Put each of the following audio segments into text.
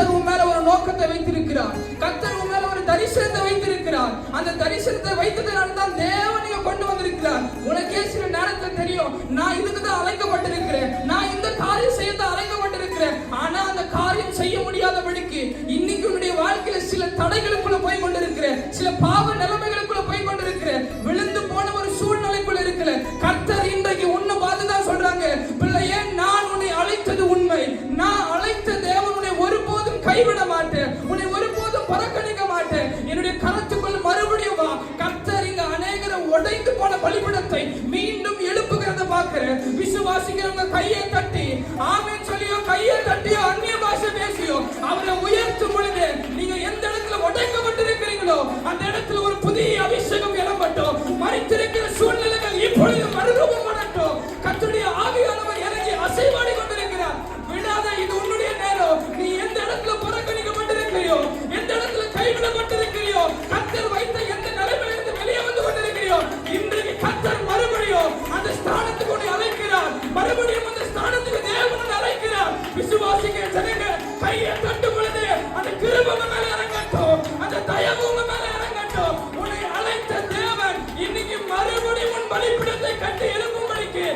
கர்த்தர் உன் மேல ஒரு நோக்கத்தை வைத்திருக்கிறார். கர்த்தர் உன் மேல ஒரு தரிசனத்தை வைத்திருக்கிறார். அந்த தரிசனத்தை வைத்ததனால தான் தேவன் நீங்க கொண்டு வந்திருக்கிறார். உனக்கே சில நேரத்துல தெரியும், நான் இதுக்கு தான் அழைக்கப்பட்டிருக்கிறேன், நான் இந்த காரியம் செய்ய தான் அழைக்கப்பட்டிருக்கிறேன். ஆனா அந்த காரியம் செய்ய முடியாதபடிக்கு இன்னைக்கு உன்னுடைய வாழ்க்கையில சில தடைகளுக்குள்ள போய் கொண்டிருக்கிறேன், சில பாவ நிலைமைகளுக்குள்ள போய் கொண்டிருக்கிறேன், விழுந்து போன ஒரு சூழ்நிலைக்குள்ள இருக்கிற கர்த்தர் இன்றைக்கு உன்னை பார்த்து தான் சொல்றாங்க, பிள்ளையே நான் உன்னை அழைத்தது உண்மை, நான் அழைத்த தேவன் உன்னை ஒருபோதும் கைவிட மாட்டேன், உன்னை ஒருபோதும் புறக்கணிக்க மாட்டேன், என்னுடைய கரத்துக்குள் மறுபடியும் வா. கர்த்தர் இங்க அநேகரை உடைந்து போன பலிபீடத்தை மீண்டும் எழுப்புகிறத பார்க்கிறேன். விசுவாசிக்கிறவங்க கையை தட்டி ஆமென் சொல்லியோ, கையை தட்டியோ, அந்நிய பாஷை பேசியோ அவரை உயர்த்தும் பொழுது நீங்க எந்த இடத்துல உடைக்கப்பட்டிருக்கிறீங்களோ அந்த இடத்துல ஒரு புதிய அபிஷேகம் எழும்பட்டும். மறைத்திருக்கிற சூழ்நிலைகள் இப்பொழுது மறுரூபம் பண்ணட்டும். கர்த்தருடைய ஆவியானவர் இறங்கி அசைவாடி கொண்டிருக்கிறார். விடாத, இது உன்னுடைய நேரம். நீ எந்த இடத்துல புறக்கணிக்கப்பட்டிருக்கிறியோ, எந்த இடத்துல கைவிடப்பட்டிருக்கிறியோ, கர்த்தர் வைத்த எந்த நிலைமையிலிருந்து வெளியே வந்து கொண்டிருக்கிறியோ, இன்றைக்கு கர்த்தர் மறுபடியும் அந்த ஸ்தானத்துக்கு உன்னை அழைக்கிறார். மறுபடியும் அந்த ஸ்தானத்துக்கு தேவன் அழைக்கிறார். விசுவாசிக்கிற ஜனங்க கையை தட்டும் பொழுது அந்த கிருபை உங்க மேல இறங்கட்டும், அந்த தயவு உங்க மேல இறங்கட்டும். உன்னை அழைத்த தேவன் இன்னைக்கு மறுபடியும் உன் பலிபீடத்தை கட்டி எழுப்பும்படிக்கு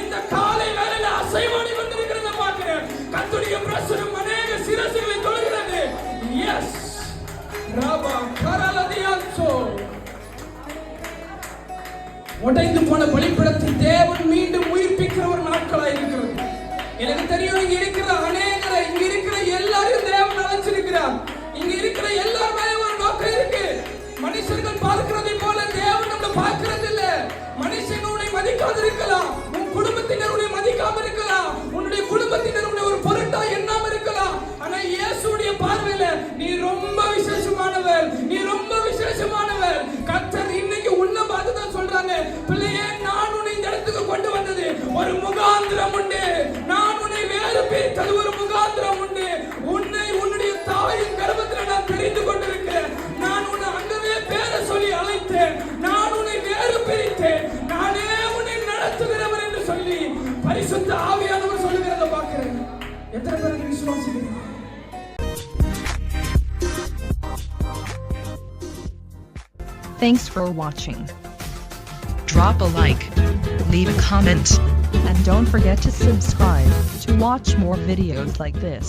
இந்த காலை வேளையில அசைவாடி வந்திருக்கிறத பார்க்கிறேன். கர்த்தருடைய பிரசன்னம் அநேக சிரசுகளை தொழுகிறது. எஸ் ராபா கரலதியான்சோ. உடைந்து போன பலிபீடத்தை தேவன் மீண்டும் உயிர்ப்பிக்கிற ஒரு நாட்களாய் இருக்கிறது. எனக்கு தெரியும், இங்க இருக்கிற அநேகரை, இங்க இருக்கிற எல்லாரையும் தேவன் அழைச்சிருக்கிறார். இங்க இருக்கிற எல்லாருமே ஒரு நோக்கம் இருக்கு. மனுஷர்கள் பார்க்கிறதை போல தேவன் நம்மளை பார்க்கிறது இல்ல. மனுஷங்க உன்னை மதிக்காது இருக்கலாம், உன் குடும்பத்தினர் உன்னை மதிக்காம இருக்கலாம், உன்னுடைய குடும்பத்தினர் உன்னை ஒரு பொருட்டா எண்ணாம இருக்கலாம். ஆனா இயேசுடைய பார்வையில நீ ரொம்ப விசேஷமானவர், நீ ரொம்ப விசேஷமானவர். கர்த்தர் இன்னைக்கு உன்னை பார்த்து தான் சொல்றாங்க, பிள்ளையே நான் உன்னை இந்த இடத்துக்கு கொண்டு வந்தது ஒரு முகாந்திரம் உண்டு. நான் உன்னை வேறு பிரித்தது ஒரு முகாந்திரம் உண்டு. உன்னை உன்னுடைய தாயின் கர்ப்பத்தில் நான் தெரிந்து கொண்டிருக்கிறேன். நான் உன்னை அங்கவே பேரை சொல்லி அழைத்தேன். நான் உன்னை வேறு பிரித்தேன். நானே உன்னை நடத்துகிறவர் என்று சொல்லி பரிசுத்த ஆவியானவர் சொல்லுகிறத பார்க்கிறேன். எத்தனை பேருக்கு விசுவாசிக்கிறீங்க? Thanks for watching. Drop a like, leave a comment, and don't forget to subscribe to watch more videos like this.